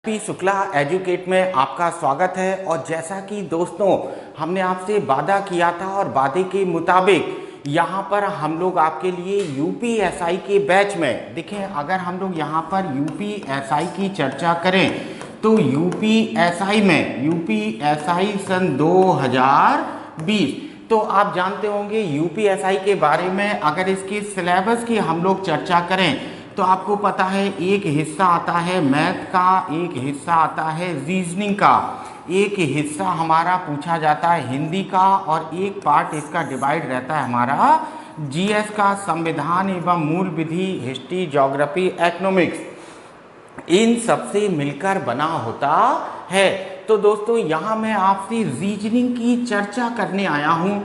P Shukla educate में आपका स्वागत है। और जैसा कि दोस्तों हमने आपसे वादा किया था और वादे के मुताबिक यहाँ पर हम लोग आपके लिए यूपीएसआई के बैच में देखें, अगर हम लोग यहाँ पर यूपीएसआई की चर्चा करें तो यूपीएसआई सन 2020 तो आप जानते होंगे यूपीएसआई के बारे में। अगर इसके सिलेबस की हम लोग चर्चा करें तो आपको पता है एक हिस्सा आता है मैथ का, एक हिस्सा आता है रीजनिंग का, एक हिस्सा हमारा पूछा जाता है हिंदी का और एक पार्ट इसका डिवाइड रहता है हमारा जीएस का, संविधान एवं मूल विधि, हिस्ट्री, ज्योग्राफी, इकोनॉमिक्स, इन सबसे मिलकर बना होता है। तो दोस्तों यहाँ मैं आपसे रीजनिंग की चर्चा करने आया हूँ।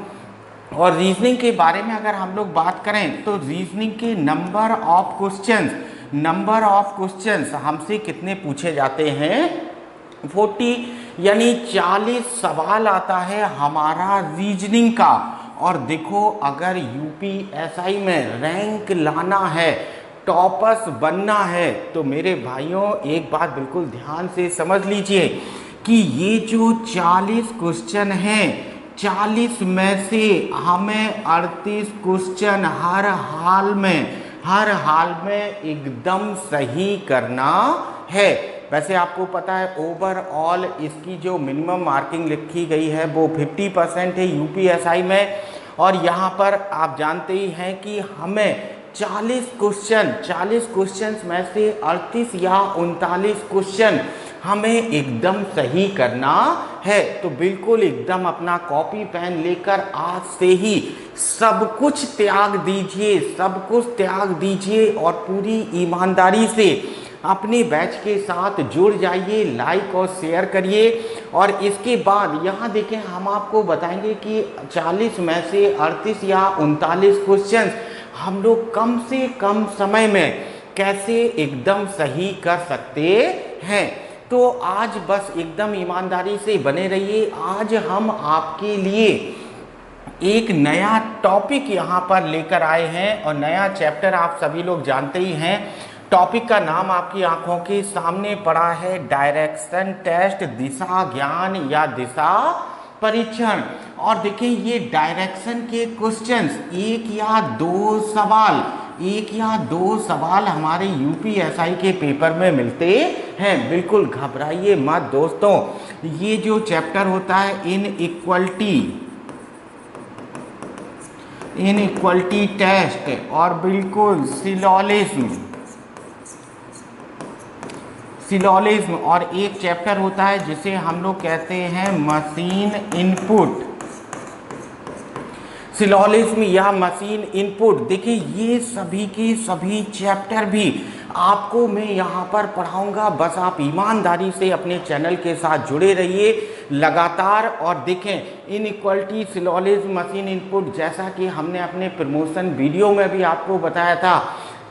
और रीजनिंग के बारे में अगर हम लोग बात करें तो रीजनिंग के नंबर ऑफ क्वेश्चंस हमसे कितने पूछे जाते हैं 40, यानी 40 सवाल आता है हमारा रीजनिंग का। और देखो अगर यूपीएसआई में रैंक लाना है, टॉपर्स बनना है, तो मेरे भाइयों एक बात बिल्कुल ध्यान से समझ लीजिए कि ये जो 40 क्वेश्चन हैं, 40 में से हमें 38 क्वेश्चन हर हाल में एकदम सही करना है। वैसे आपको पता है ओवरऑल इसकी जो मिनिमम मार्किंग लिखी गई है वो 50% है यूपीएसआई में। और यहाँ पर आप जानते ही हैं कि हमें 40 क्वेश्चन में से 38 या 39 क्वेश्चन हमें एकदम सही करना है। तो बिल्कुल एकदम अपना कॉपी पेन लेकर आज से ही सब कुछ त्याग दीजिए और पूरी ईमानदारी से अपने बैच के साथ जुड़ जाइए, लाइक और शेयर करिए। और इसके बाद यहाँ देखें, हम आपको बताएंगे कि 40 में से 38 या 39 क्वेश्चन हम लोग कम से कम समय में कैसे एकदम सही कर सकते हैं। तो आज बस एकदम ईमानदारी से बने रहिए। आज हम आपके लिए एक नया टॉपिक यहाँ पर लेकर आए हैं और नया चैप्टर आप सभी लोग जानते ही हैं। टॉपिक का नाम आपकी आंखों के सामने पड़ा है, डायरेक्शन टेस्ट, दिशा ज्ञान या दिशा परीक्षण। और देखिए ये डायरेक्शन के क्वेश्चंस एक या दो सवाल हमारे यूपीएसआई के पेपर में मिलते हैं। बिल्कुल घबराइए मत दोस्तों। ये जो चैप्टर होता है इनइक्वलिटी टेस्ट और बिल्कुल सिलोलिज्म, और एक चैप्टर होता है जिसे हम लोग कहते हैं मशीन इनपुट, सिलोलिज्म या मशीन इनपुट। देखिए ये सभी के सभी चैप्टर भी आपको मैं यहाँ पर पढ़ाऊँगा। बस आप ईमानदारी से अपने चैनल के साथ जुड़े रहिए लगातार। और देखें इनइक्वलिटी, सिलोलिज्म, मशीन इनपुट, जैसा कि हमने अपने प्रमोशन वीडियो में भी आपको बताया था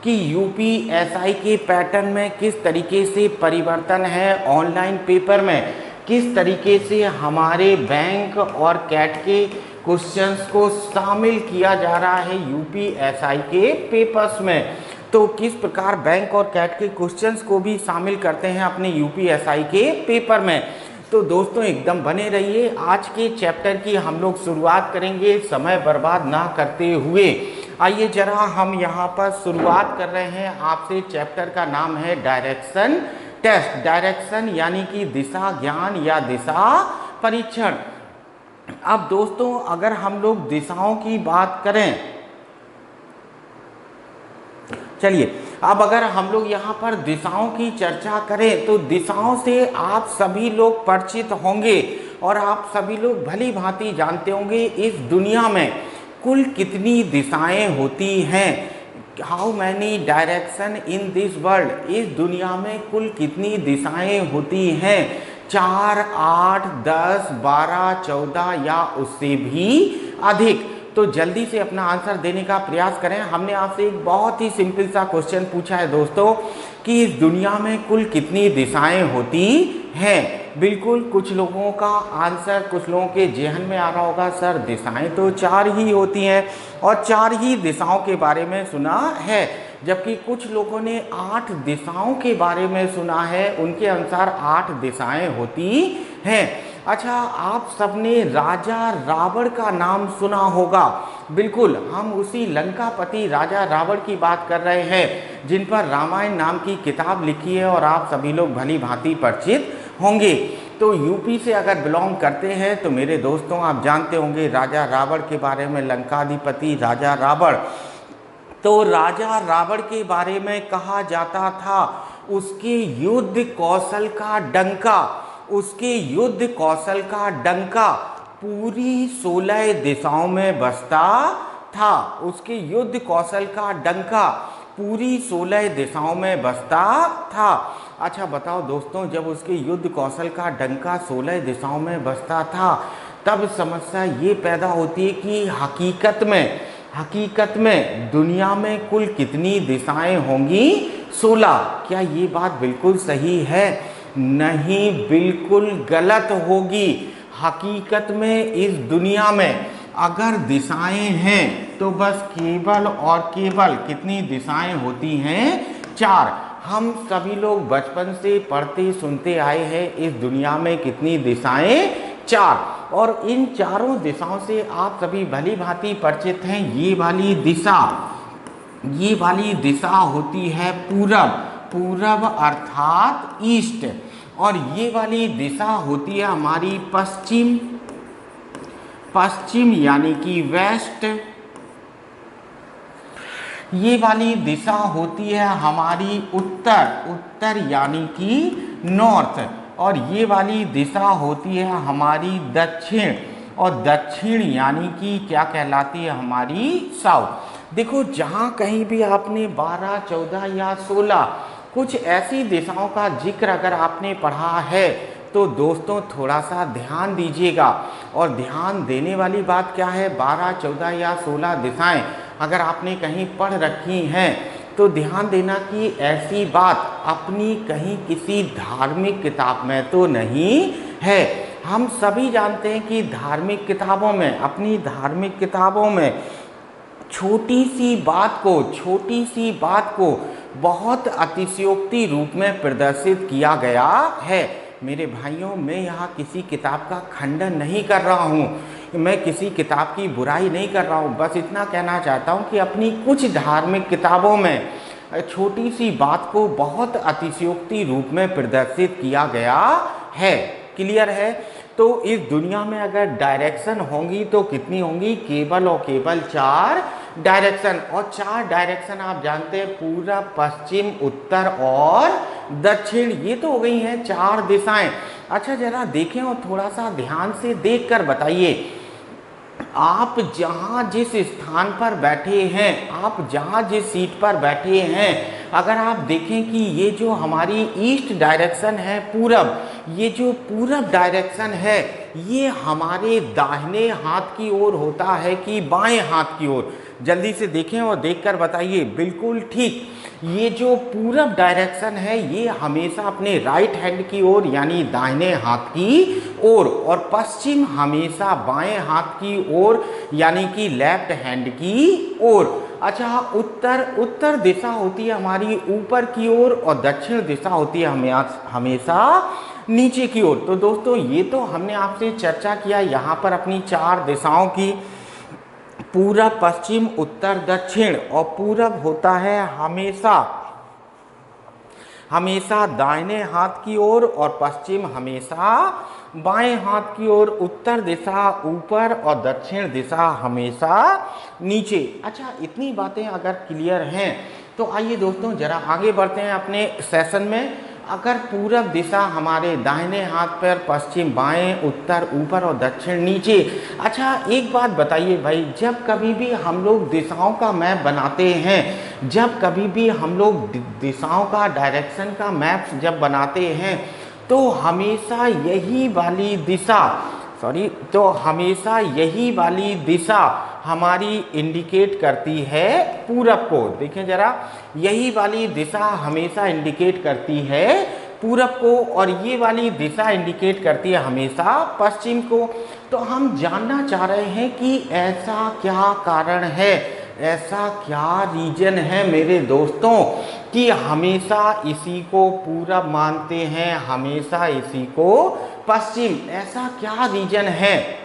कि यूपीएसआई के पैटर्न में किस तरीके से परिवर्तन है, ऑनलाइन पेपर में किस तरीके से हमारे बैंक और कैट के क्वेश्चंस को शामिल किया जा रहा है यूपीएसआई के पेपर्स में। तो किस प्रकार बैंक और कैट के क्वेश्चंस को भी शामिल करते हैं अपने यूपीएसआई के पेपर में। तो दोस्तों एकदम बने रहिए। आज के चैप्टर की हम लोग शुरुआत करेंगे समय बर्बाद ना करते हुए। आइए जरा हम यहाँ पर शुरुआत कर रहे हैं आपसे। चैप्टर का नाम है डायरेक्शन टेस्ट, डायरेक्शन यानी कि दिशा ज्ञान या दिशा परीक्षण। अब दोस्तों अगर हम लोग दिशाओं की बात करें, चलिए अब अगर हम लोग यहाँ पर दिशाओं की चर्चा करें तो दिशाओं से आप सभी लोग परिचित होंगे और आप सभी लोग भली भांति जानते होंगे इस दुनिया में कुल कितनी दिशाएं होती हैं। How many direction in this world, इस दुनिया में कुल कितनी दिशाएं होती हैं। 4, 8, 10, 12, 14 या उससे भी अधिक। तो जल्दी से अपना आंसर देने का प्रयास करें। हमने आपसे एक बहुत ही सिंपल सा क्वेश्चन पूछा है दोस्तों कि इस दुनिया में कुल कितनी दिशाएं होती हैं। बिल्कुल कुछ लोगों का आंसर, कुछ लोगों के जहन में आ रहा होगा सर दिशाएं तो 4 ही होती हैं और 4 ही दिशाओं के बारे में सुना है। जबकि कुछ लोगों ने 8 दिशाओं के बारे में सुना है। उनके अनुसार 8 दिशाएं होती हैं। अच्छा, आप सबने राजा रावण का नाम सुना होगा। बिल्कुल, हम उसी लंकापति राजा रावण की बात कर रहे हैं, जिन पर रामायण नाम की किताब लिखी है और आप सभी लोग भली भांति परिचित होंगे। तो यूपी से अगर बिलोंग करते हैं तो मेरे दोस्तों आप जानते होंगे राजा रावण के बारे में, लंकाधिपति राजा रावण। तो राजा रावण के बारे में कहा जाता था उसके युद्ध कौशल का डंका, उसके युद्ध कौशल का डंका पूरी 16 दिशाओं में बजता था। उसके युद्ध कौशल का डंका पूरी 16 दिशाओं में बजता था। अच्छा बताओ दोस्तों, जब उसके युद्ध कौशल का डंका 16 दिशाओं में बजता था तब समस्या ये पैदा होती है कि हकीकत में दुनिया में कुल कितनी दिशाएं होंगी? 16। क्या ये बात बिल्कुल सही है? नहीं, बिल्कुल गलत होगी। हकीकत में इस दुनिया में अगर दिशाएं हैं तो बस केवल और केवल कितनी दिशाएं होती हैं? 4। हम सभी लोग बचपन से पढ़ते सुनते आए हैं इस दुनिया में कितनी दिशाएं? 4। और इन चारों दिशाओं से आप सभी भली भांति परिचित हैं। ये वाली दिशा होती है पूरब अर्थात ईस्ट, और ये वाली दिशा होती है हमारी पश्चिम यानी कि वेस्ट। ये वाली दिशा होती है हमारी उत्तर यानी कि नॉर्थ, और ये वाली दिशा होती है हमारी दक्षिण, और दक्षिण यानी कि क्या कहलाती है? हमारी साउथ। देखो, जहाँ कहीं भी आपने 12, 14 या 16 कुछ ऐसी दिशाओं का जिक्र अगर आपने पढ़ा है तो दोस्तों थोड़ा सा ध्यान दीजिएगा। और ध्यान देने वाली बात क्या है? 12, 14 या 16 दिशाएं अगर आपने कहीं पढ़ रखी हैं तो ध्यान देना कि ऐसी बात अपनी कहीं किसी धार्मिक किताब में तो नहीं है। हम सभी जानते हैं कि अपनी धार्मिक किताबों में छोटी सी बात को बहुत अतिशयोक्ति रूप में प्रदर्शित किया गया है। मेरे भाइयों, मैं यहाँ किसी किताब का खंडन नहीं कर रहा हूँ, मैं किसी किताब की बुराई नहीं कर रहा हूँ, बस इतना कहना चाहता हूँ कि अपनी कुछ धार्मिक किताबों में छोटी सी बात को बहुत अतिशयोक्ति रूप में प्रदर्शित किया गया है। क्लियर है? तो इस दुनिया में अगर डायरेक्शन होंगी तो कितनी होंगी? केवल और केवल 4 डायरेक्शन। और 4 डायरेक्शन आप जानते हैं, पूरब, पश्चिम, उत्तर और दक्षिण। ये तो हो गई हैं 4 दिशाएं। अच्छा, जरा देखें और थोड़ा सा ध्यान से देखकर बताइए, आप जहाँ जिस स्थान पर बैठे हैं, आप जहाँ जिस सीट पर बैठे हैं, अगर आप देखें कि ये जो हमारी ईस्ट डायरेक्शन है पूरब, ये जो पूरब डायरेक्शन है ये हमारे दाहिने हाथ की ओर होता है कि बाएं हाथ की ओर? जल्दी से देखें और देखकर बताइए। बिल्कुल ठीक, ये जो पूरब डायरेक्शन है ये हमेशा अपने राइट हैंड की ओर यानी दाहिने हाथ की ओर, और पश्चिम हमेशा बाएं हाथ की ओर यानी कि लेफ्ट हैंड की ओर। अच्छा, उत्तर दिशा होती है हमारी ऊपर की ओर, और दक्षिण दिशा होती है हमेशा नीचे की ओर। तो दोस्तों, ये तो हमने आपसे चर्चा किया यहाँ पर अपनी 4 दिशाओं की, पूरब, पश्चिम, उत्तर, दक्षिण। और पूरब होता है हमेशा दाहिने हाथ की ओर, और पश्चिम हमेशा बाएं हाथ की ओर, उत्तर दिशा ऊपर और दक्षिण दिशा हमेशा नीचे। अच्छा, इतनी बातें अगर क्लियर हैं तो आइए दोस्तों जरा आगे बढ़ते हैं अपने सेशन में। अगर पूरब दिशा हमारे दाहिने हाथ पर, पश्चिम बाएं, उत्तर ऊपर और दक्षिण नीचे। अच्छा, एक बात बताइए भाई, जब कभी भी हम लोग दिशाओं का मैप बनाते हैं, जब कभी भी हम लोग दिशाओं का डायरेक्शन का मैप जब बनाते हैं तो हमेशा यही वाली दिशा हमारी इंडिकेट करती है पूरब को। देखें जरा, यही वाली दिशा हमेशा इंडिकेट करती है पूरब को, और ये वाली दिशा इंडिकेट करती है हमेशा पश्चिम को। तो हम जानना चाह रहे हैं कि ऐसा क्या कारण है, ऐसा क्या रीजन है मेरे दोस्तों कि हमेशा इसी को पूरब मानते हैं, हमेशा इसी को पश्चिम? ऐसा क्या रीजन है,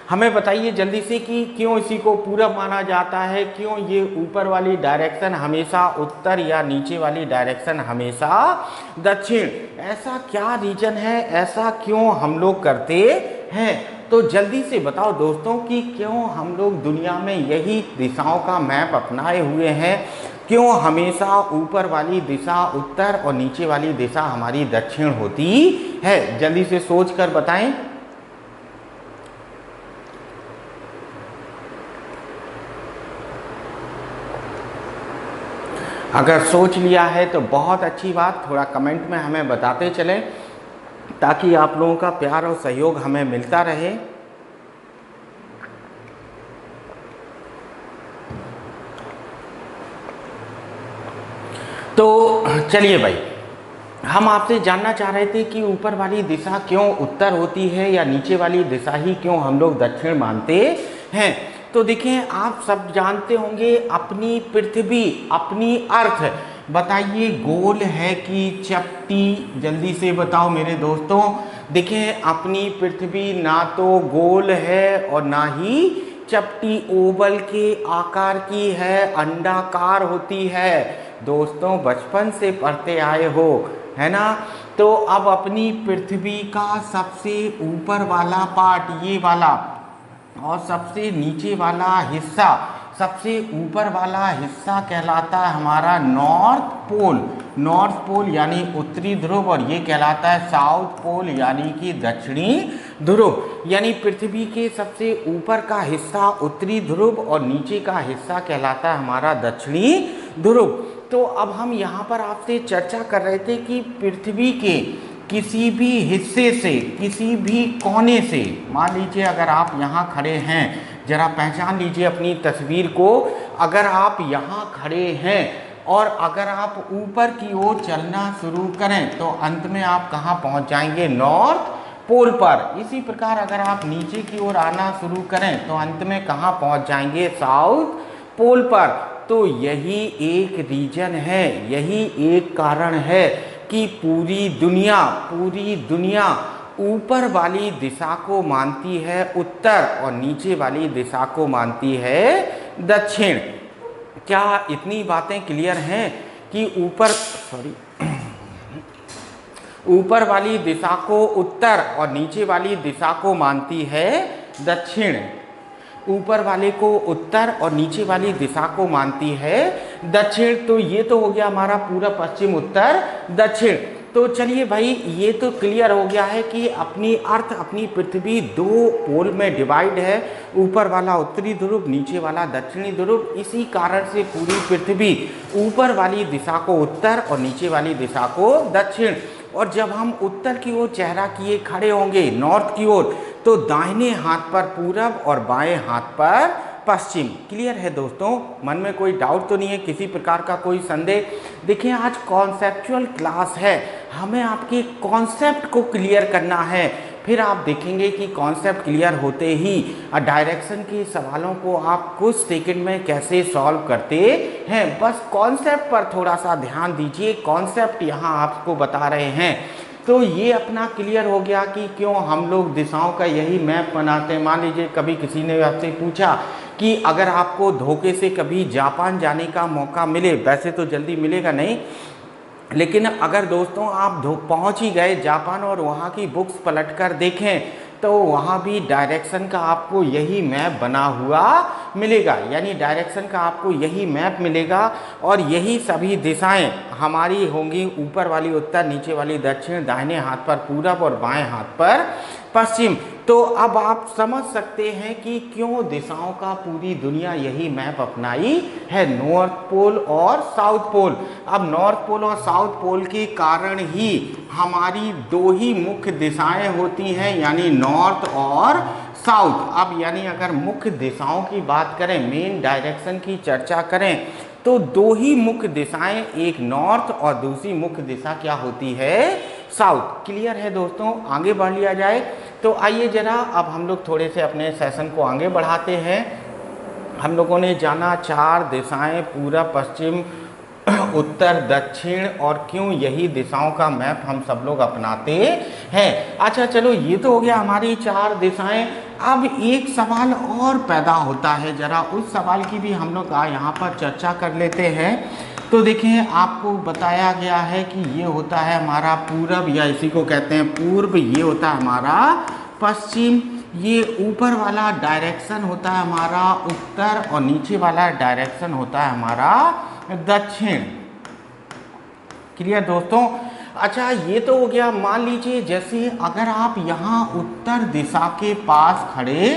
हमें बताइए जल्दी से कि क्यों इसी को पूरब माना जाता है, क्यों ये ऊपर वाली डायरेक्शन हमेशा उत्तर या नीचे वाली डायरेक्शन हमेशा दक्षिण? ऐसा क्या रीजन है, ऐसा क्यों हम लोग करते हैं? तो जल्दी से बताओ दोस्तों कि क्यों हम लोग दुनिया में यही दिशाओं का मैप अपनाए हुए हैं, क्यों हमेशा ऊपर वाली दिशा उत्तर और नीचे वाली दिशा हमारी दक्षिण होती है? जल्दी से सोच कर बताएं। अगर सोच लिया है तो बहुत अच्छी बात, थोड़ा कमेंट में हमें बताते चलें ताकि आप लोगों का प्यार और सहयोग हमें मिलता रहे। तो चलिए भाई, हम आपसे जानना चाह रहे थे कि ऊपर वाली दिशा क्यों उत्तर होती है या नीचे वाली दिशा ही क्यों हम लोग दक्षिण मानते हैं। तो देखिए, आप सब जानते होंगे अपनी पृथ्वी, अपनी अर्थ, बताइए गोल है कि चपटी? जल्दी से बताओ मेरे दोस्तों। देखिए, अपनी पृथ्वी ना तो गोल है और ना ही चपटी, ओवल के आकार की है, अंडाकार होती है। दोस्तों बचपन से पढ़ते आए हो, है ना? तो अब अपनी पृथ्वी का सबसे ऊपर वाला पार्ट ये वाला और सबसे नीचे वाला हिस्सा, सबसे ऊपर वाला हिस्सा कहलाता है हमारा नॉर्थ पोल। नॉर्थ पोल यानी उत्तरी ध्रुव, और ये कहलाता है साउथ पोल यानी कि दक्षिणी ध्रुव। यानी पृथ्वी के सबसे ऊपर का हिस्सा उत्तरी ध्रुव और नीचे का हिस्सा कहलाता है हमारा दक्षिणी ध्रुव। तो अब हम यहाँ पर आपसे चर्चा कर रहे थे कि पृथ्वी के किसी भी हिस्से से, किसी भी कोने से, मान लीजिए अगर आप यहाँ खड़े हैं, जरा पहचान लीजिए अपनी तस्वीर को, अगर आप यहाँ खड़े हैं और अगर आप ऊपर की ओर चलना शुरू करें तो अंत में आप कहाँ पहुँच जाएंगे? नॉर्थ पोल पर। इसी प्रकार अगर आप नीचे की ओर आना शुरू करें तो अंत में कहाँ पहुँच जाएंगे? साउथ पोल पर। तो यही एक रीजन है, यही एक कारण है कि पूरी दुनिया ऊपर वाली दिशा को मानती है उत्तर और नीचे वाली दिशा को मानती है दक्षिण। क्या इतनी बातें क्लियर हैं कि ऊपर वाली दिशा को उत्तर और नीचे वाली दिशा को मानती है दक्षिण? ऊपर वाले को उत्तर और नीचे वाली दिशा को मानती है दक्षिण। तो ये तो हो गया हमारा पूरा पश्चिम उत्तर दक्षिण। तो चलिए भाई, ये तो क्लियर हो गया है कि अपनी अर्थ, अपनी पृथ्वी दो पोल में डिवाइड है, ऊपर वाला उत्तरी ध्रुव, नीचे वाला दक्षिणी ध्रुव। इसी कारण से पूरी पृथ्वी ऊपर वाली दिशा को उत्तर और नीचे वाली दिशा को दक्षिण। और जब हम उत्तर की ओर चेहरा किए खड़े होंगे, नॉर्थ की ओर, तो दाहिने हाथ पर पूरब और बाएं हाथ पर पश्चिम। क्लियर है दोस्तों? मन में कोई डाउट तो नहीं है, किसी प्रकार का कोई संदेह? देखिए, आज कॉन्सेप्चुअल क्लास है, हमें आपके कॉन्सेप्ट को क्लियर करना है। फिर आप देखेंगे कि कॉन्सेप्ट क्लियर होते ही डायरेक्शन के सवालों को आप कुछ सेकंड में कैसे सॉल्व करते हैं। बस कॉन्सेप्ट पर थोड़ा सा ध्यान दीजिए, कॉन्सेप्ट यहाँ आपको बता रहे हैं। तो ये अपना क्लियर हो गया कि क्यों हम लोग दिशाओं का यही मैप बनाते हैं। मान लीजिए कभी किसी ने आपसे पूछा कि अगर आपको धोखे से कभी जापान जाने का मौका मिले, वैसे तो जल्दी मिलेगा नहीं, लेकिन अगर दोस्तों आप पहुंच ही गए जापान और वहाँ की बुक्स पलटकर देखें तो वहाँ भी डायरेक्शन का आपको यही मैप बना हुआ मिलेगा। यानी डायरेक्शन का आपको यही मैप मिलेगा और यही सभी दिशाएं हमारी होंगी, ऊपर वाली उत्तर, नीचे वाली दक्षिण, दाहिने हाथ पर पूरब और बाएं हाथ पर पश्चिम। तो अब आप समझ सकते हैं कि क्यों दिशाओं का पूरी दुनिया यही मैप अपनाई है, नॉर्थ पोल और साउथ पोल। अब नॉर्थ पोल और साउथ पोल के कारण ही हमारी दो ही मुख्य दिशाएं होती हैं, यानी नॉर्थ और साउथ। अब यानी अगर मुख्य दिशाओं की बात करें, मेन डायरेक्शन की चर्चा करें, तो दो ही मुख्य दिशाएं, एक नॉर्थ और दूसरी मुख्य दिशा क्या होती है? साउथ। क्लियर है दोस्तों? आगे बढ़ लिया जाए। तो आइए जरा अब हम लोग थोड़े से अपने सेशन को आगे बढ़ाते हैं। हम लोगों ने जाना 4 दिशाएं, पूरब, पश्चिम, उत्तर, दक्षिण, और क्यों यही दिशाओं का मैप हम सब लोग अपनाते हैं। अच्छा चलो, ये तो हो गया हमारी 4 दिशाएं। अब एक सवाल और पैदा होता है, जरा उस सवाल की भी हम लोग यहाँ पर चर्चा कर लेते हैं। तो देखें, आपको बताया गया है कि ये होता है हमारा पूरब, या इसी को कहते हैं पूर्व, ये होता है हमारा पश्चिम, ये ऊपर वाला डायरेक्शन होता है हमारा उत्तर, और नीचे वाला डायरेक्शन होता है हमारा दक्षिण। क्लियर दोस्तों? अच्छा, ये तो हो गया। मान लीजिए जैसे अगर आप यहाँ उत्तर दिशा के पास खड़े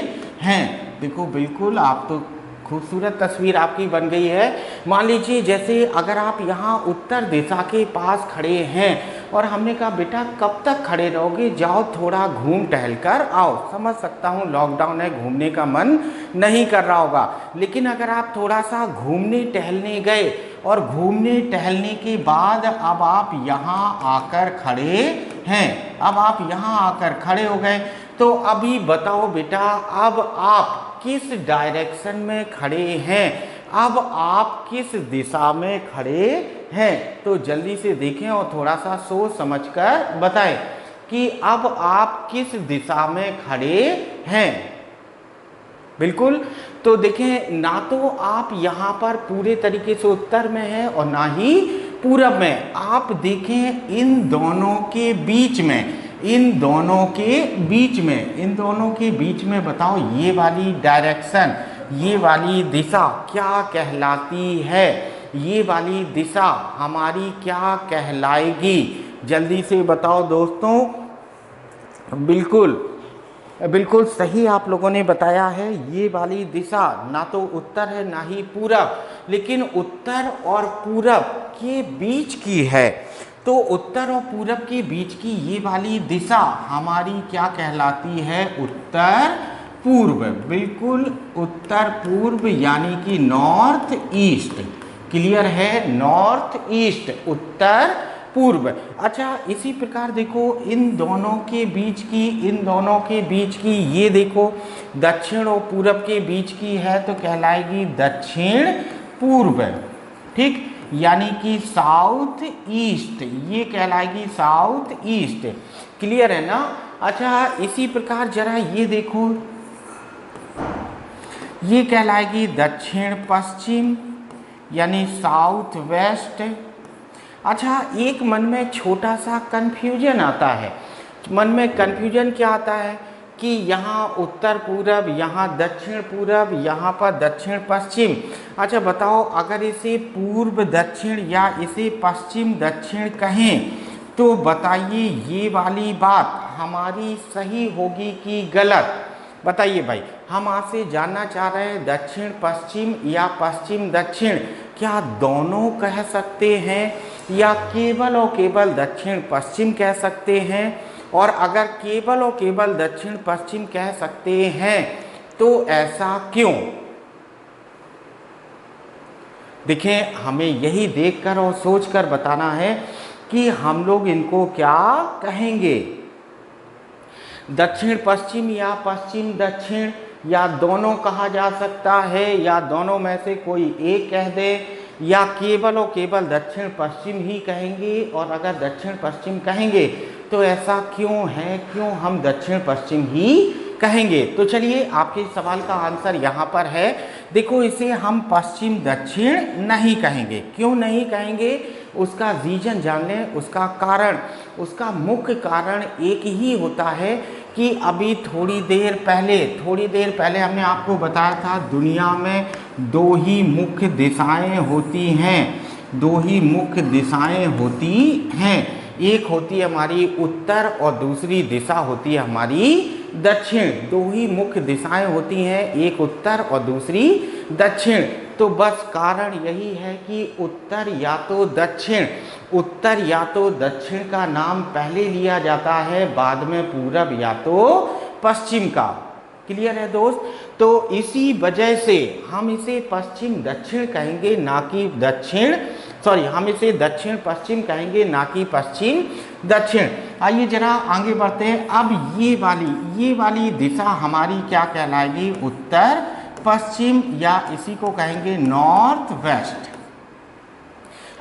हैं, देखो बिल्कुल आप तो खूबसूरत तस्वीर आपकी बन गई है। मान लीजिए जैसे अगर आप यहाँ उत्तर दिशा के पास खड़े हैं और हमने कहा बेटा कब तक खड़े रहोगे, जाओ थोड़ा घूम टहल कर आओ। समझ सकता हूँ लॉकडाउन है, घूमने का मन नहीं कर रहा होगा, लेकिन अगर आप थोड़ा सा घूमने टहलने गए और घूमने टहलने के बाद अब आप यहाँ आकर खड़े हैं, अब आप यहाँ आकर खड़े हो गए, तो अभी बताओ बेटा अब आप किस डायरेक्शन में खड़े हैं, अब आप किस दिशा में खड़े हैं। तो जल्दी से देखें और थोड़ा सा सोच समझकर बताएं कि अब आप किस दिशा में खड़े हैं। बिल्कुल, तो देखें ना तो आप यहाँ पर पूरे तरीके से उत्तर में हैं और ना ही पूरब में। आप देखें इन दोनों के बीच में, इन दोनों के बीच में, इन दोनों के बीच में बताओ ये वाली डायरेक्शन, ये वाली दिशा क्या कहलाती है, ये वाली दिशा हमारी क्या कहलाएगी। जल्दी से बताओ दोस्तों। बिल्कुल बिल्कुल सही आप लोगों ने बताया है। ये वाली दिशा ना तो उत्तर है ना ही पूरब, लेकिन उत्तर और पूरब के बीच की है। तो उत्तर और पूरब के बीच की ये वाली दिशा हमारी क्या कहलाती है, उत्तर पूर्व। बिल्कुल उत्तर पूर्व यानी कि नॉर्थ ईस्ट। क्लियर है? नॉर्थ ईस्ट, उत्तर पूर्व। अच्छा, इसी प्रकार देखो इन दोनों के बीच की, इन दोनों के बीच की ये देखो दक्षिण और पूरब के बीच की है तो कहलाएगी दक्षिण पूर्व। ठीक, यानी कि साउथ ईस्ट, ये कहलाएगी साउथ ईस्ट। क्लियर है ना? अच्छा, इसी प्रकार जरा ये देखो, ये कहलाएगी दक्षिण पश्चिम यानी साउथ वेस्ट। अच्छा, एक मन में छोटा सा कन्फ्यूजन आता है। मन में कन्फ्यूजन क्या आता है कि यहाँ उत्तर पूरब, यहाँ दक्षिण पूरब, यहाँ पर दक्षिण पश्चिम। अच्छा बताओ, अगर इसे पूर्व दक्षिण या इसे पश्चिम दक्षिण कहें तो बताइए ये वाली बात हमारी सही होगी कि गलत? बताइए भाई, हम आपसे जानना चाह रहे हैं दक्षिण पश्चिम या पश्चिम दक्षिण, क्या दोनों कह सकते हैं या केवल और केवल दक्षिण पश्चिम कह सकते हैं? और अगर केवल और केवल दक्षिण पश्चिम कह सकते हैं तो ऐसा क्यों? देखें, हमें यही देखकर और सोचकर बताना है कि हम लोग इनको क्या कहेंगे, दक्षिण पश्चिम या पश्चिम दक्षिण, या दोनों कहा जा सकता है, या दोनों में से कोई एक कह दे, या केवल और केवल दक्षिण पश्चिम ही कहेंगे। और अगर दक्षिण पश्चिम कहेंगे तो ऐसा क्यों है, क्यों हम दक्षिण पश्चिम ही कहेंगे? तो चलिए आपके सवाल का आंसर यहाँ पर है। देखो, इसे हम पश्चिम दक्षिण नहीं कहेंगे। क्यों नहीं कहेंगे? उसका रीजन जान लें, उसका कारण, उसका मुख्य कारण एक ही होता है कि अभी थोड़ी देर पहले हमने आपको बताया था दुनिया में दो ही मुख्य दिशाएं होती हैं, दो ही मुख्य दिशाएं होती हैं। एक होती है हमारी उत्तर और दूसरी दिशा होती है हमारी दक्षिण। दो ही मुख्य दिशाएं होती हैं, एक उत्तर और दूसरी दक्षिण। तो बस कारण यही है कि उत्तर या तो दक्षिण का नाम पहले लिया जाता है, बाद में पूरब या तो पश्चिम का। क्लियर है दोस्त? तो इसी वजह से हम इसे पश्चिम दक्षिण कहेंगे ना कि हम इसे दक्षिण पश्चिम कहेंगे ना कि पश्चिम दक्षिण। आइए जरा आगे बढ़ते हैं। अब ये वाली दिशा हमारी क्या कहलाएगी, उत्तर पश्चिम या इसी को कहेंगे नॉर्थ वेस्ट।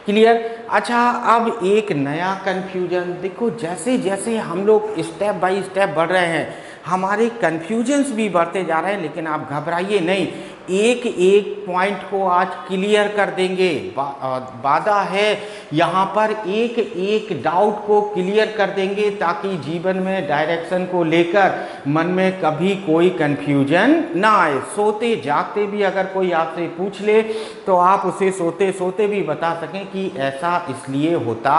क्लियर। अच्छा, अब एक नया कंफ्यूजन देखो, जैसे जैसे हम लोग स्टेप बाय स्टेप बढ़ रहे हैं हमारे कंफ्यूजन्स भी बढ़ते जा रहे हैं, लेकिन आप घबराइए नहीं, एक एक पॉइंट को आज क्लियर कर देंगे। वादा है यहाँ पर एक एक डाउट को क्लियर कर देंगे ताकि जीवन में डायरेक्शन को लेकर मन में कभी कोई कंफ्यूजन ना आए। सोते जागते भी अगर कोई आपसे पूछ ले तो आप उसे सोते सोते भी बता सकें कि ऐसा इसलिए होता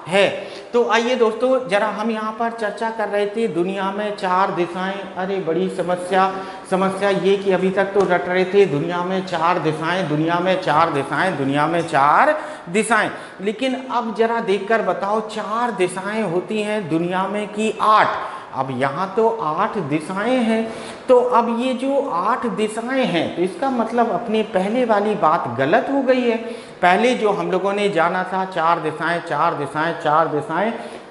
है। तो आइए दोस्तों, जरा हम यहाँ पर चर्चा कर रहे थे दुनिया में 4 दिशाएं। अरे बड़ी समस्या ये कि अभी तक तो रट रहे थे दुनिया में 4 दिशाएं, दुनिया में 4 दिशाएं, दुनिया में 4 दिशाएं, लेकिन अब जरा देखकर बताओ 4 दिशाएं होती हैं दुनिया में कि 8? अब यहाँ तो 8 दिशाएं हैं, तो अब ये जो 8 दिशाएं हैं तो इसका मतलब अपने पहले वाली बात गलत हो गई है। पहले जो हम लोगों ने जाना था 4 दिशाएं 4 दिशाएं 4 दिशाएं,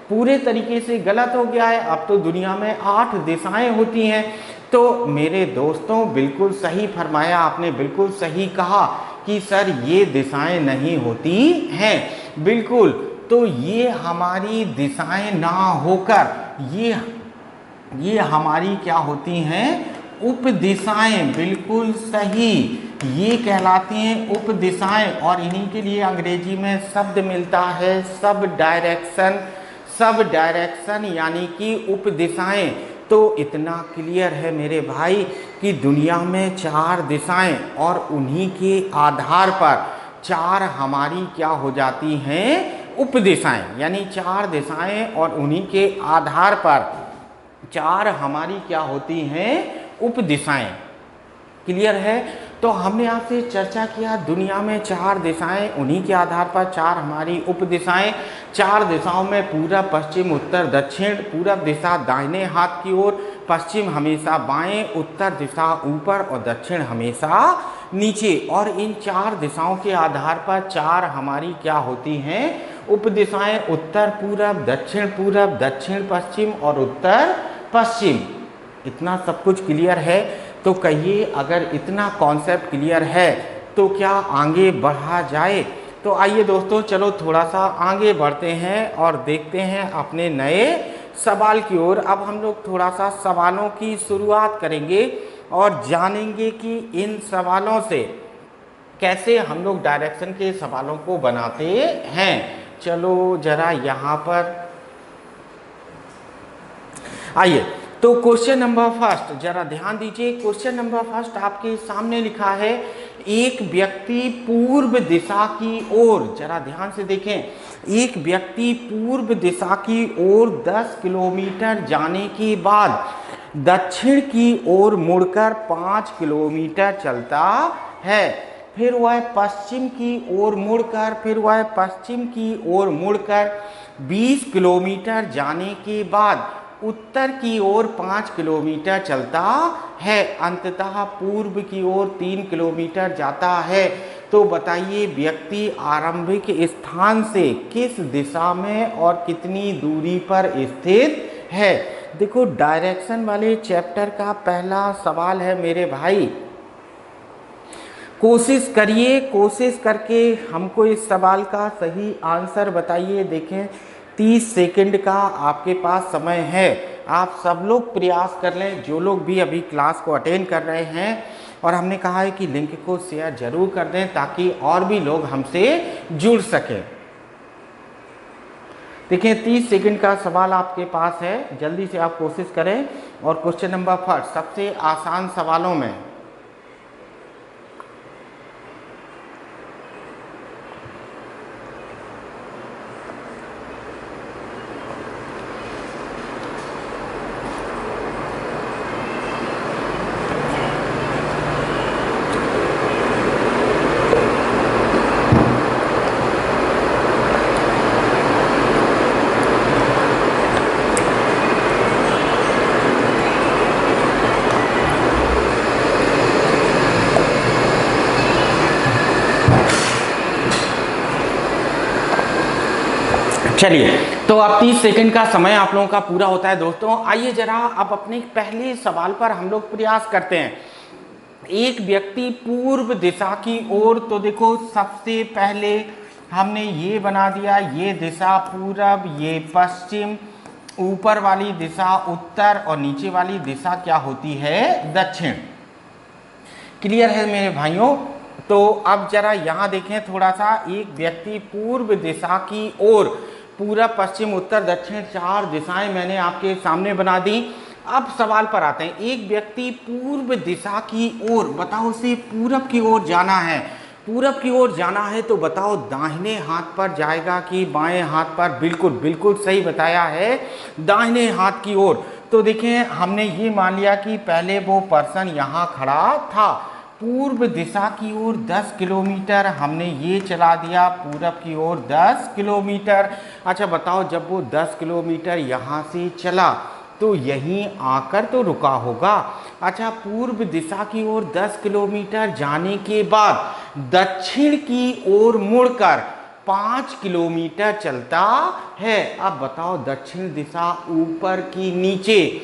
पूरे तरीके से गलत हो गया है। अब तो दुनिया में 8 दिशाएं होती हैं। तो मेरे दोस्तों बिल्कुल सही फरमाया आपने, बिल्कुल सही कहा कि सर ये दिशाएं नहीं होती हैं, बिल्कुल। तो ये हमारी दिशाएं ना होकर ये हमारी क्या होती हैं? उपदिशाएं। बिल्कुल सही, ये कहलाती हैं उपदिशाएं। और इन्हीं के लिए अंग्रेजी में शब्द मिलता है सब डायरेक्शन यानी कि उपदिशाएं। तो इतना क्लियर है मेरे भाई कि दुनिया में 4 दिशाएं और उन्हीं के आधार पर 4 हमारी क्या हो जाती हैं? उपदिशाएं। यानी 4 दिशाएं और उन्हीं के आधार पर 4 हमारी क्या होती हैं? उपदिशाएं। क्लियर है। तो हमने आपसे चर्चा किया दुनिया में 4 दिशाएं, उन्हीं के आधार पर 4 हमारी उपदिशाएं। 4 दिशाओं में पूरब पश्चिम उत्तर दक्षिण। पूरब दिशा दाहिने हाथ की ओर, पश्चिम हमेशा बाएं, उत्तर दिशा ऊपर और दक्षिण हमेशा नीचे। और इन 4 दिशाओं के आधार पर 4 हमारी क्या होती हैं? उपदिशाएं। उत्तर पूरब, दक्षिण पश्चिम और उत्तर पश्चिम। इतना सब कुछ क्लियर है। तो कहिए अगर इतना कॉन्सेप्ट क्लियर है तो क्या आगे बढ़ा जाए? तो आइए दोस्तों, चलो थोड़ा सा आगे बढ़ते हैं और देखते हैं अपने नए सवाल की ओर। अब हम लोग थोड़ा सा सवालों की शुरुआत करेंगे और जानेंगे कि इन सवालों से कैसे हम लोग डायरेक्शन के सवालों को बनाते हैं। चलो जरा यहाँ पर आइए। तो क्वेश्चन नंबर फर्स्ट जरा ध्यान दीजिए। क्वेश्चन नंबर फर्स्ट आपके सामने लिखा है, एक व्यक्ति पूर्व दिशा की ओर, जरा ध्यान से देखें, एक व्यक्ति पूर्व दिशा की ओर 10 किलोमीटर जाने के बाद दक्षिण की ओर मुड़कर 5 किलोमीटर चलता है। फिर वह पश्चिम की ओर मुड़कर 20 किलोमीटर जाने के बाद उत्तर की ओर 5 किलोमीटर चलता है। अंततः पूर्व की ओर 3 किलोमीटर जाता है। तो बताइए व्यक्ति आरंभिक स्थान से किस दिशा में और कितनी दूरी पर स्थित है? देखो डायरेक्शन वाले चैप्टर का पहला सवाल है मेरे भाई। कोशिश करके हमको इस सवाल का सही आंसर बताइए। देखें 30 सेकंड का आपके पास समय है। आप सब लोग प्रयास कर लें, जो लोग भी अभी क्लास को अटेंड कर रहे हैं। और हमने कहा है कि लिंक को शेयर जरूर कर दें ताकि और भी लोग हमसे जुड़ सकें। देखिए 30 सेकंड का सवाल आपके पास है, जल्दी से आप कोशिश करें। और क्वेश्चन नंबर फर्स्ट सबसे आसान सवालों में चलिए, तो अब 30 सेकंड का समय आप लोगों का पूरा होता है दोस्तों। आइए जरा अब अपने पहले सवाल पर हम लोग प्रयास करते हैं। एक व्यक्ति पूर्व दिशा की ओर, तो देखो सबसे पहले हमने ये बना दिया, ये दिशा पूरब, ये पश्चिम, ऊपर वाली दिशा उत्तर और नीचे वाली दिशा क्या होती है, दक्षिण। क्लियर है मेरे भाइयों? तो अब जरा यहाँ देखें थोड़ा सा, एक व्यक्ति पूर्व दिशा की ओर, पूरब पश्चिम उत्तर दक्षिण 4 दिशाएं मैंने आपके सामने बना दी। अब सवाल पर आते हैं, एक व्यक्ति पूर्व दिशा की ओर, बताओ उसे पूरब की ओर जाना है, पूरब की ओर जाना है तो बताओ दाहिने हाथ पर जाएगा कि बाएं हाथ पर? बिल्कुल बिल्कुल सही बताया है, दाहिने हाथ की ओर। तो देखें हमने ये मान लिया कि पहले वो पर्सन यहाँ खड़ा था, पूर्व दिशा की ओर 10 किलोमीटर हमने ये चला दिया, पूरब की ओर 10 किलोमीटर। अच्छा बताओ, जब वो 10 किलोमीटर यहाँ से चला तो यहीं आकर तो रुका होगा। अच्छा, पूर्व दिशा की ओर 10 किलोमीटर जाने के बाद दक्षिण की ओर मुड़कर 5 किलोमीटर चलता है। अब बताओ दक्षिण दिशा ऊपर की नीचे?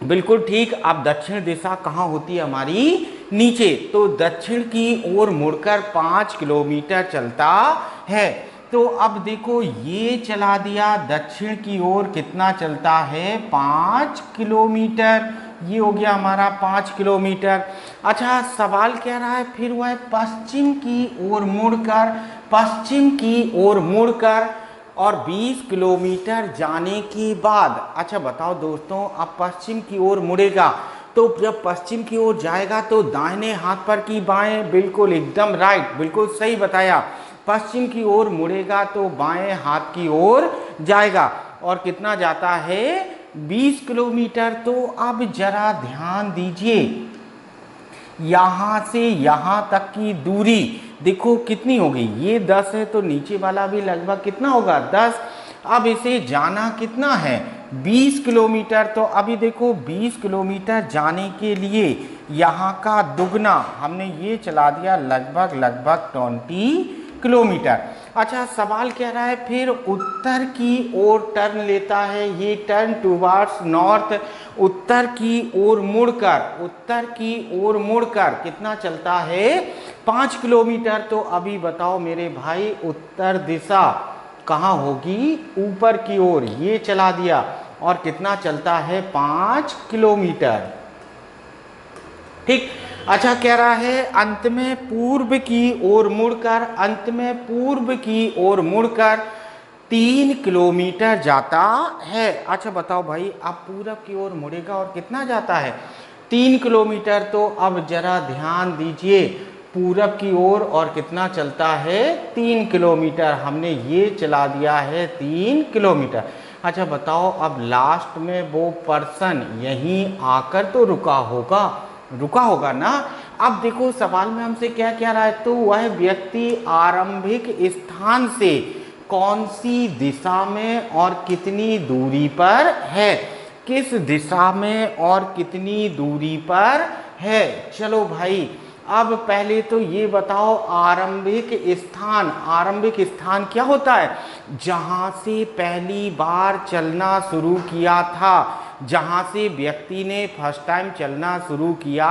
बिल्कुल ठीक। अब दक्षिण दिशा कहाँ होती है हमारी? नीचे। तो दक्षिण की ओर मुड़कर 5 किलोमीटर चलता है। तो अब देखो ये चला दिया, दक्षिण की ओर कितना चलता है? 5 किलोमीटर। ये हो गया हमारा 5 किलोमीटर। अच्छा सवाल कह रहा है फिर वह पश्चिम की ओर मुड़कर, पश्चिम की ओर मुड़कर और 20 किलोमीटर जाने के बाद, अच्छा बताओ दोस्तों, अब पश्चिम की ओर मुड़ेगा तो जब पश्चिम की ओर जाएगा तो दाहिने हाथ पर की बाएं? बिल्कुल एकदम राइट, बिल्कुल सही बताया। पश्चिम की ओर मुड़ेगा तो बाएं हाथ की ओर जाएगा और कितना जाता है? 20 किलोमीटर। तो अब जरा ध्यान दीजिए, यहाँ से यहाँ तक की दूरी देखो कितनी होगी? ये 10 है तो नीचे वाला भी लगभग कितना होगा? 10। अब इसे जाना कितना है? 20 किलोमीटर। तो अभी देखो 20 किलोमीटर जाने के लिए यहाँ का दुगना हमने ये चला दिया, लगभग 20 किलोमीटर। अच्छा सवाल कह रहा है फिर उत्तर की ओर टर्न लेता है, ये टर्न टुवार्ड्स नॉर्थ, उत्तर की ओर मुड़कर, उत्तर की ओर मुड़कर कितना चलता है? 5 किलोमीटर। तो अभी बताओ मेरे भाई, उत्तर दिशा कहाँ होगी? ऊपर की ओर। ये चला दिया और कितना चलता है? 5 किलोमीटर। ठीक। अच्छा कह रहा है अंत में पूर्व की ओर मुड़कर, अंत में पूर्व की ओर मुड़कर 3 किलोमीटर जाता है। अच्छा बताओ भाई, अब पूरब की ओर मुड़ेगा और कितना जाता है? 3 किलोमीटर। तो अब जरा ध्यान दीजिए, पूरब की ओर और कितना चलता है? 3 किलोमीटर। हमने ये चला दिया है 3 किलोमीटर। अच्छा बताओ, अब लास्ट में वो पर्सन यहीं आकर तो रुका होगा, रुका होगा ना? अब देखो सवाल में हमसे क्या कह रहा है, तो वह व्यक्ति आरंभिक स्थान से कौन सी दिशा में और कितनी दूरी पर है? किस दिशा में और कितनी दूरी पर है? चलो भाई, अब पहले तो ये बताओ, आरंभिक स्थान, आरंभिक स्थान क्या होता है? जहां से पहली बार चलना शुरू किया था, जहां से व्यक्ति ने फर्स्ट टाइम चलना शुरू किया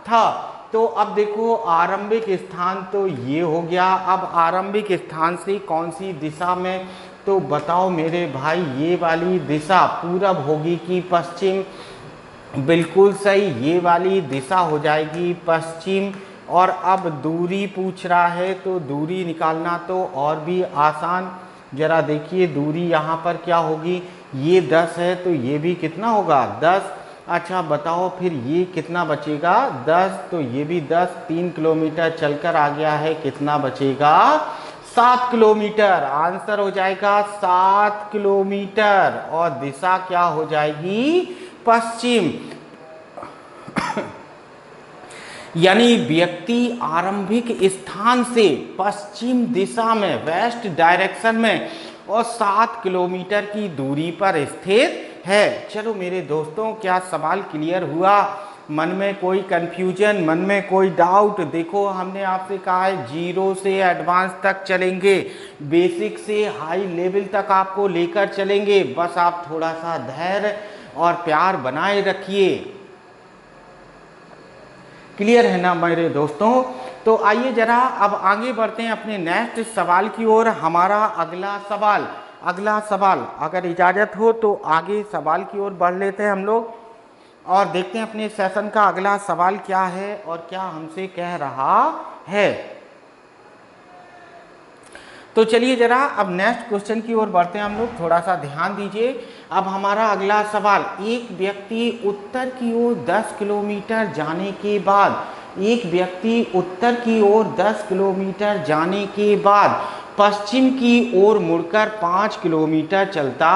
था। तो अब देखो आरंभिक स्थान तो ये हो गया। अब आरंभिक स्थान से कौन सी दिशा में? तो बताओ मेरे भाई, ये वाली दिशा पूरब होगी कि पश्चिम? बिल्कुल सही, ये वाली दिशा हो जाएगी पश्चिम। और अब दूरी पूछ रहा है तो दूरी निकालना तो और भी आसान। जरा देखिए दूरी यहाँ पर क्या होगी? ये 10 है तो ये भी कितना होगा? 10। अच्छा बताओ फिर ये कितना बचेगा? 10। तो ये भी 10, 3 किलोमीटर चलकर आ गया है, कितना बचेगा? 7 किलोमीटर। आंसर हो जाएगा 7 किलोमीटर और दिशा क्या हो जाएगी? पश्चिम। यानी व्यक्ति आरंभिक स्थान से पश्चिम दिशा में, वेस्ट डायरेक्शन में और 7 किलोमीटर की दूरी पर स्थित है। चलो मेरे दोस्तों, क्या सवाल क्लियर हुआ? मन में कोई कंफ्यूजन, मन में कोई डाउट? देखो हमने आपसे कहा है 0 से एडवांस तक चलेंगे, बेसिक से हाई लेवल तक आपको लेकर चलेंगे। बस आप थोड़ा सा धैर्य और प्यार बनाए रखिए। क्लियर है ना मेरे दोस्तों। तो आइए जरा अब आगे बढ़ते हैं अपने नेक्स्ट सवाल की ओर। हमारा अगला सवाल अगर इजाज़त हो तो आगे सवाल की ओर बढ़ लेते हैं हम लोग और देखते हैं अपने सेशन का अगला सवाल क्या है और क्या हमसे कह रहा है। तो चलिए जरा अब नेक्स्ट क्वेश्चन की ओर बढ़ते हैं हम लोग, थोड़ा सा ध्यान दीजिए। अब हमारा अगला सवाल, एक व्यक्ति उत्तर की ओर 10 किलोमीटर जाने के बाद पश्चिम की ओर मुड़कर 5 किलोमीटर चलता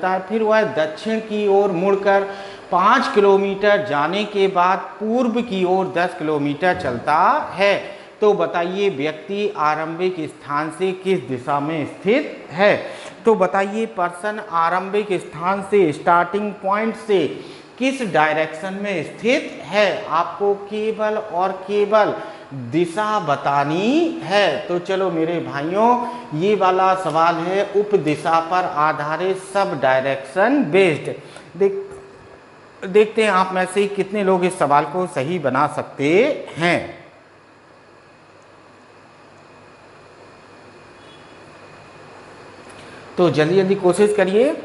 है। फिर वह दक्षिण की ओर मुड़कर 5 किलोमीटर जाने के बाद पूर्व की ओर 10 किलोमीटर चलता है। तो बताइए व्यक्ति आरंभिक स्थान से किस दिशा में स्थित है। तो बताइए पर्सन आरंभिक स्थान से, स्टार्टिंग पॉइंट से किस डायरेक्शन में स्थित है। आपको केवल और केवल दिशा बतानी है। तो चलो मेरे भाइयों, ये वाला सवाल है उप दिशा पर आधारित, सब डायरेक्शन बेस्ड। देखते हैं आप में से कितने लोग इस सवाल को सही बना सकते हैं। तो जल्दी जल्दी कोशिश करिए।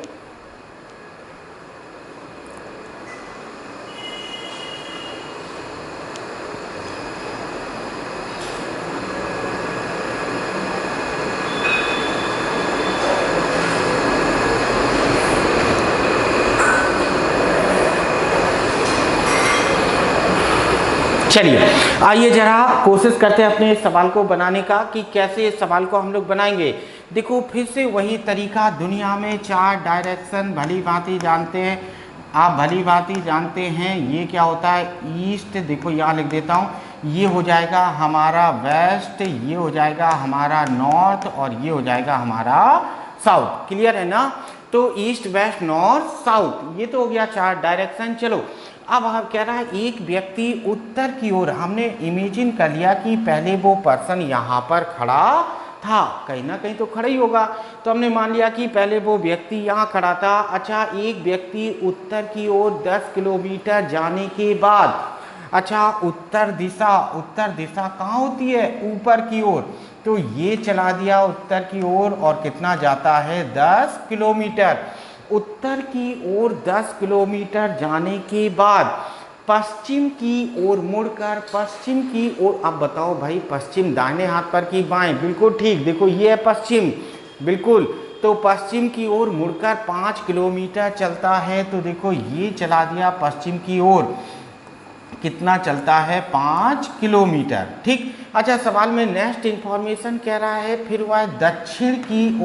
चलिए आइए जरा कोशिश करते हैं अपने सवाल को बनाने का कि कैसे इस सवाल को हम लोग बनाएंगे। देखो फिर से वही तरीका, दुनिया में 4 डायरेक्शन भली भांति जानते हैं आप, भली भांति जानते हैं। ये क्या होता है, ईस्ट, देखो यहाँ लिख देता हूँ, ये हो जाएगा हमारा वेस्ट, ये हो जाएगा हमारा नॉर्थ और ये हो जाएगा हमारा साउथ। क्लियर है ना। तो ईस्ट वेस्ट नॉर्थ साउथ, ये तो हो गया 4 डायरेक्शन। चलो अब आप कह रहा है एक व्यक्ति उत्तर की ओर, हमने इमेजिन कर लिया कि पहले वो पर्सन यहाँ पर खड़ा था, कहीं ना कहीं तो खड़ा ही होगा। तो हमने मान लिया कि पहले वो व्यक्ति यहाँ खड़ा था। अच्छा, एक व्यक्ति उत्तर की ओर 10 किलोमीटर जाने के बाद, अच्छा उत्तर दिशा कहाँ होती है, ऊपर की ओर। तो ये चला दिया उत्तर की ओर और कितना जाता है 10 किलोमीटर। उत्तर की ओर 10 किलोमीटर जाने के बाद पश्चिम की ओर मुड़कर, पश्चिम की ओर, अब बताओ भाई पश्चिम दाहिने हाथ पर की बाएं, बिल्कुल ठीक, देखो ये है पश्चिम, बिल्कुल। तो पश्चिम की ओर मुड़कर 5 किलोमीटर चलता है। तो देखो ये चला दिया पश्चिम की ओर, कितना चलता है 5 किलोमीटर, ठीक। अच्छा सवाल में नेक्स्ट इंफॉर्मेशन कह रहा है फिर वह दक्षिण की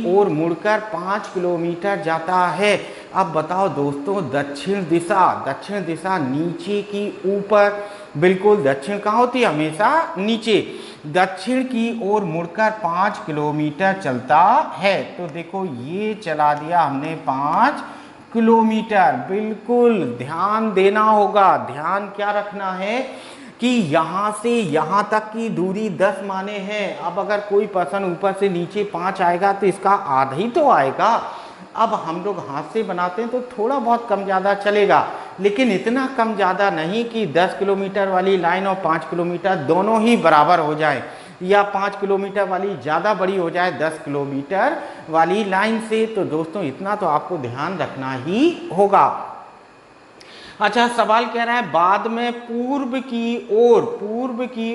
ओर मुड़कर 5 किलोमीटर जाता है। अब बताओ दोस्तों दक्षिण दिशा नीचे की ऊपर, बिल्कुल दक्षिण कहाँ होती है, हमेशा नीचे। दक्षिण की ओर मुड़कर 5 किलोमीटर चलता है। तो देखो ये चला दिया हमने 5 किलोमीटर। बिल्कुल ध्यान देना होगा, ध्यान क्या रखना है कि यहाँ से यहाँ तक की दूरी 10 माने हैं। अब अगर कोई पर्सन ऊपर से नीचे 5 आएगा तो इसका आधा ही तो आएगा। अब हम लोग हाथ से बनाते हैं तो थोड़ा बहुत कम ज़्यादा चलेगा, लेकिन इतना कम ज़्यादा नहीं कि 10 किलोमीटर वाली लाइन और 5 किलोमीटर दोनों ही बराबर हो जाए, या 5 किलोमीटर वाली ज़्यादा बड़ी हो जाए 10 किलोमीटर वाली लाइन से। तो दोस्तों इतना तो आपको ध्यान रखना ही होगा। अच्छा सवाल कह रहा है बाद में पूर्व की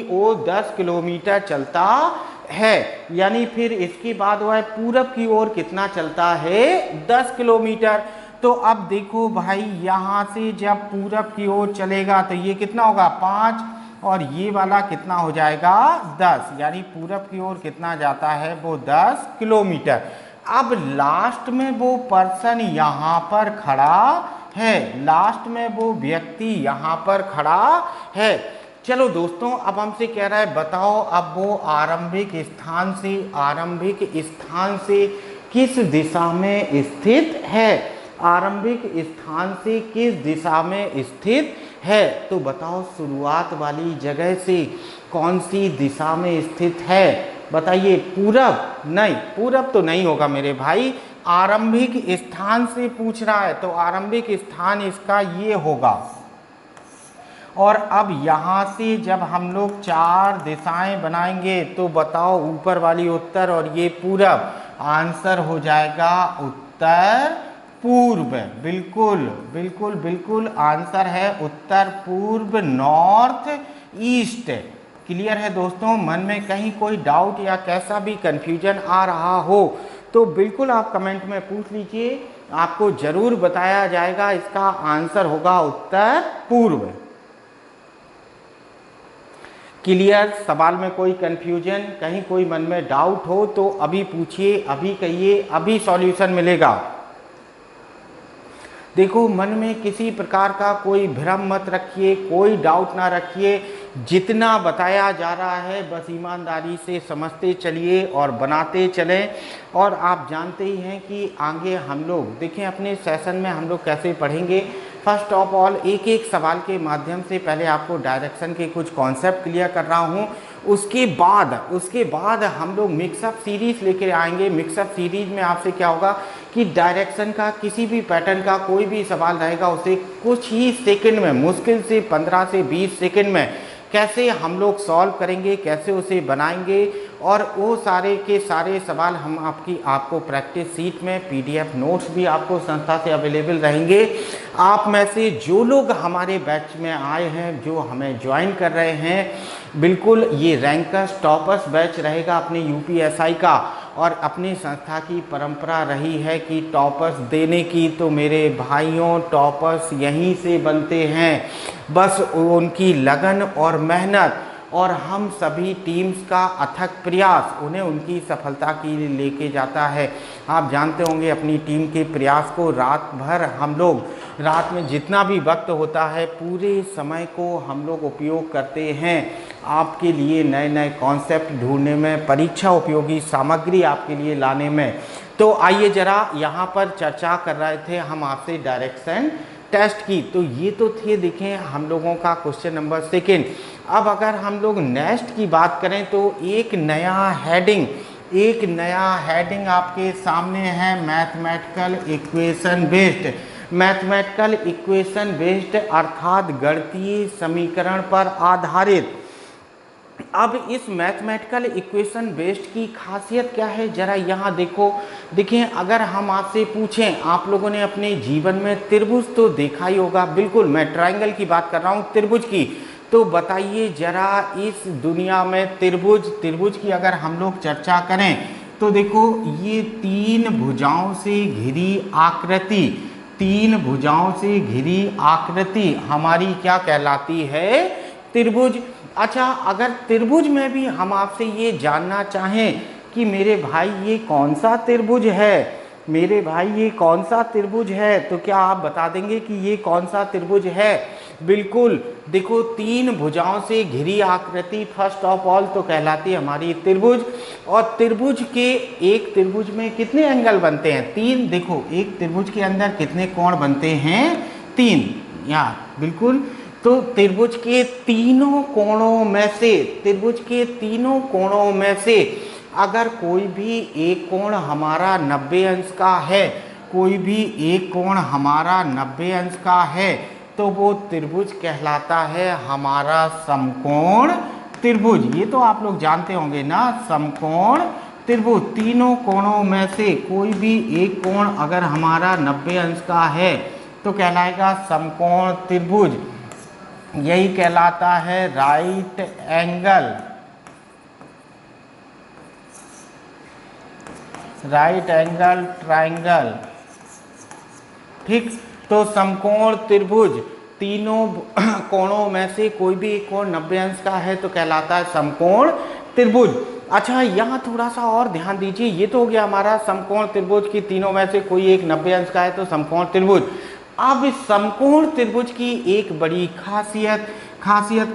ओर 10 किलोमीटर चलता है, यानी फिर इसके बाद वह पूरब की ओर कितना चलता है 10 किलोमीटर। तो अब देखो भाई यहाँ से जब पूरब की ओर चलेगा तो ये कितना होगा 5 और ये वाला कितना हो जाएगा 10, यानी पूरब की ओर कितना जाता है वो 10 किलोमीटर। अब लास्ट में वो पर्सन यहाँ पर खड़ा है, लास्ट में वो व्यक्ति यहाँ पर खड़ा है। चलो दोस्तों अब हमसे कह रहा है बताओ अब वो आरंभिक स्थान से किस दिशा में स्थित है, आरंभिक स्थान से किस दिशा में स्थित है। तो बताओ शुरुआत वाली जगह से कौन सी दिशा में स्थित है, बताइए। पूरब नहीं, पूरब तो नहीं होगा मेरे भाई, आरंभिक स्थान से पूछ रहा है तो आरंभिक स्थान इसका ये होगा। और अब यहाँ से जब हम लोग 4 दिशाएं बनाएंगे तो बताओ, ऊपर वाली उत्तर और ये पूरब, आंसर हो जाएगा उत्तर पूर्व। बिल्कुल बिल्कुल बिल्कुल आंसर है उत्तर पूर्व, नॉर्थ ईस्ट। क्लियर है दोस्तों? मन में कहीं कोई डाउट या कैसा भी कंफ्यूजन आ रहा हो तो बिल्कुल आप कमेंट में पूछ लीजिए, आपको जरूर बताया जाएगा। इसका आंसर होगा उत्तर पूर्व। क्लियर? सवाल में कोई कंफ्यूजन, कहीं कोई मन में डाउट हो तो अभी पूछिए, अभी कहिए, अभी सॉल्यूशन मिलेगा। देखो, मन में किसी प्रकार का कोई भ्रम मत रखिए, कोई डाउट ना रखिए। जितना बताया जा रहा है बस ईमानदारी से समझते चलिए और बनाते चलें। और आप जानते ही हैं कि आगे हम लोग देखें अपने सेशन में हम लोग कैसे पढ़ेंगे। फर्स्ट ऑफ ऑल एक एक सवाल के माध्यम से पहले आपको डायरेक्शन के कुछ कॉन्सेप्ट क्लियर कर रहा हूँ। उसके बाद हम लोग मिक्सअप सीरीज लेकर आएंगे। मिक्सअप सीरीज में आपसे क्या होगा कि डायरेक्शन का किसी भी पैटर्न का कोई भी सवाल रहेगा उसे कुछ ही सेकंड में, मुश्किल से 15 से 20 सेकंड में कैसे हम लोग सॉल्व करेंगे, कैसे उसे बनाएंगे। और वो सारे के सारे सवाल हम आपको प्रैक्टिस सीट में पीडीएफ नोट्स भी आपको संस्था से अवेलेबल रहेंगे। आप में से जो लोग हमारे बैच में आए हैं, जो हमें ज्वाइन कर रहे हैं, बिल्कुल ये रैंकर्स टॉपर्स बैच रहेगा अपने यूपीएसआई का। और अपनी संस्था की परंपरा रही है कि टॉपर्स देने की, तो मेरे भाइयों टॉपर्स यहीं से बनते हैं। बस उनकी लगन और मेहनत और हम सभी टीम्स का अथक प्रयास उन्हें उनकी सफलता की लेके जाता है। आप जानते होंगे अपनी टीम के प्रयास को, रात भर हम लोग, रात में जितना भी वक्त होता है पूरे समय को हम लोग उपयोग करते हैं आपके लिए नए नए कॉन्सेप्ट ढूंढने में, परीक्षा उपयोगी सामग्री आपके लिए लाने में। तो आइए जरा यहाँ पर चर्चा कर रहे थे हम आपसे डायरेक्शन टेस्ट की। तो ये तो थे देखें हम लोगों का क्वेश्चन नंबर 2। अब अगर हम लोग नेक्स्ट की बात करें तो एक नया हेडिंग आपके सामने है, mathematical equation based. Mathematical equation based अर्थात गणितीय समीकरण पर आधारित। अब इस मैथमेटिकल इक्वेशन बेस्ड की खासियत क्या है, जरा यहाँ देखो। देखिए, अगर हम आपसे पूछें, आप लोगों ने अपने जीवन में त्रिभुज तो देखा ही होगा, बिल्कुल मैं ट्रायंगल की बात कर रहा हूँ, त्रिभुज की। तो बताइए जरा इस दुनिया में त्रिभुज की अगर हम लोग चर्चा करें तो देखो, ये 3 भुजाओं से घिरी आकृति हमारी क्या कहलाती है? त्रिभुज। अच्छा, अगर त्रिभुज में भी हम आपसे ये जानना चाहें कि मेरे भाई ये कौन सा त्रिभुज है, तो क्या आप बता देंगे कि ये कौन सा त्रिभुज है? बिल्कुल, देखो 3 भुजाओं से घिरी आकृति फर्स्ट ऑफ ऑल तो कहलाती है हमारी त्रिभुज। और एक त्रिभुज में कितने एंगल बनते हैं? 3। देखो, एक त्रिभुज के अंदर कितने कोण बनते हैं? 3। यहाँ बिल्कुल, तो त्रिभुज के तीनों कोणों में से अगर कोई भी एक कोण हमारा 90 अंश का है, तो वो त्रिभुज कहलाता है हमारा समकोण त्रिभुज। ये तो आप लोग जानते होंगे ना, समकोण त्रिभुज। तीनों कोणों में से कोई भी एक कोण अगर हमारा 90 अंश का है तो कहलाएगा समकोण त्रिभुज। यही कहलाता है राइट एंगल ट्रायंगल। ठीक, तो समकोण त्रिभुज तीनों कोणों में से कोई भी एक कोण 90 अंश का है तो कहलाता है समकोण त्रिभुज। अच्छा, यहाँ थोड़ा सा और ध्यान दीजिए, ये तो हो गया हमारा समकोण त्रिभुज की तीनों में से कोई एक 90 अंश का है तो समकोण त्रिभुज। अब इस समकोण त्रिभुज की एक बड़ी खासियत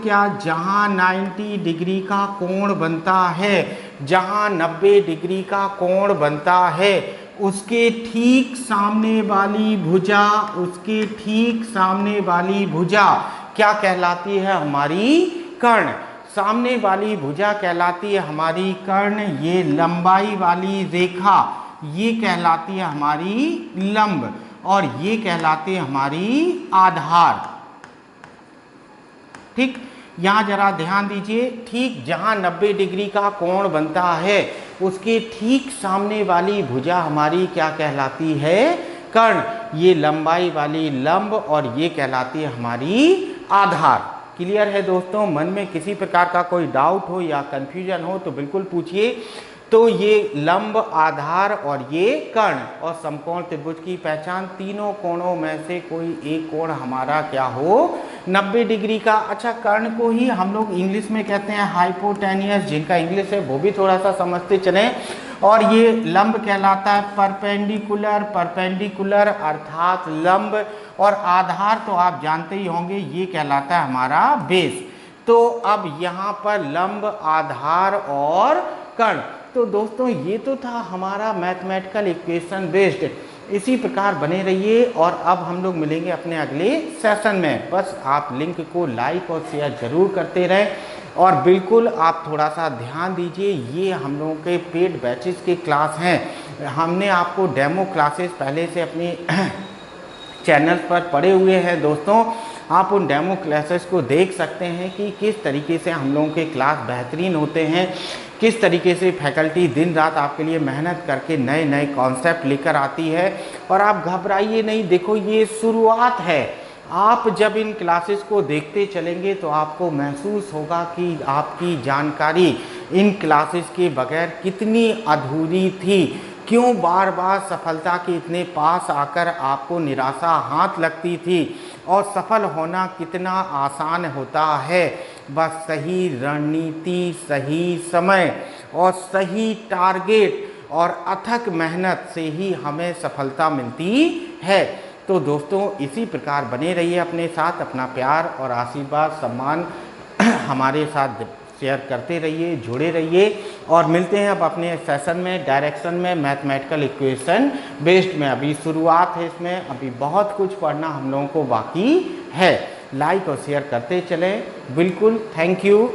क्या, जहाँ 90 डिग्री का कोण बनता है, जहाँ 90 डिग्री का कोण बनता है, उसके ठीक सामने वाली भुजा क्या कहलाती है? हमारी कर्ण। सामने वाली भुजा कहलाती है हमारी कर्ण। ये लंबाई वाली रेखा ये कहलाती है हमारी लंब और ये कहलाती है हमारी आधार। ठीक, यहाँ जरा ध्यान दीजिए, ठीक जहाँ 90 डिग्री का कोण बनता है उसके ठीक सामने वाली भुजा हमारी क्या कहलाती है? कर्ण। ये लंबाई वाली लंब और ये कहलाती है हमारी आधार। क्लियर है दोस्तों? मन में किसी प्रकार का कोई डाउट हो या कंफ्यूजन हो तो बिल्कुल पूछिए। तो ये लंब, आधार और ये कर्ण और समकोण त्रिभुज की पहचान, तीनों कोणों में से कोई एक कोण हमारा क्या हो? 90 डिग्री का। अच्छा, कर्ण को ही हम लोग इंग्लिश में कहते हैं हाइपोटेनियस, जिनका इंग्लिश है वो भी थोड़ा सा समझते चलें। और ये लंब कहलाता है परपेंडिकुलर, परपेंडिकुलर अर्थात लंब। और आधार तो आप जानते ही होंगे, ये कहलाता है हमारा बेस। तो अब यहाँ पर लंब, आधार और कर्ण। तो दोस्तों ये तो था हमारा मैथमेटिकल इक्वेशन बेस्ड। इसी प्रकार बने रहिए और अब हम लोग मिलेंगे अपने अगले सेशन में। बस आप लिंक को लाइक और शेयर जरूर करते रहें और बिल्कुल आप थोड़ा सा ध्यान दीजिए, ये हम लोगों के पेड बैचेस के क्लास हैं। हमने आपको डेमो क्लासेस पहले से अपने चैनल पर पड़े हुए हैं दोस्तों। आप उन डेमो क्लासेस को देख सकते हैं कि किस तरीके से हम लोगों के क्लास बेहतरीन होते हैं, किस तरीके से फैकल्टी दिन रात आपके लिए मेहनत करके नए नए कॉन्सेप्ट लेकर आती है। और आप घबराइए नहीं, देखो ये शुरुआत है। आप जब इन क्लासेस को देखते चलेंगे तो आपको महसूस होगा कि आपकी जानकारी इन क्लासेस के बगैर कितनी अधूरी थी। क्यों बार बार सफलता के इतने पास आकर आपको निराशा हाथ लगती थी और सफल होना कितना आसान होता है। बस सही रणनीति, सही समय और सही टारगेट और अथक मेहनत से ही हमें सफलता मिलती है। तो दोस्तों इसी प्रकार बने रहिए अपने साथ, अपना प्यार और आशीर्वाद, सम्मान हमारे साथ शेयर करते रहिए, जुड़े रहिए। और मिलते हैं अब अपने सेशन में, डायरेक्शन में, मैथमेटिकल इक्वेशन बेस्ड में। अभी शुरुआत है इसमें, अभी बहुत कुछ पढ़ना हम लोगों को बाकी है। लाइक और शेयर करते चलें। बिल्कुल, थैंक यू।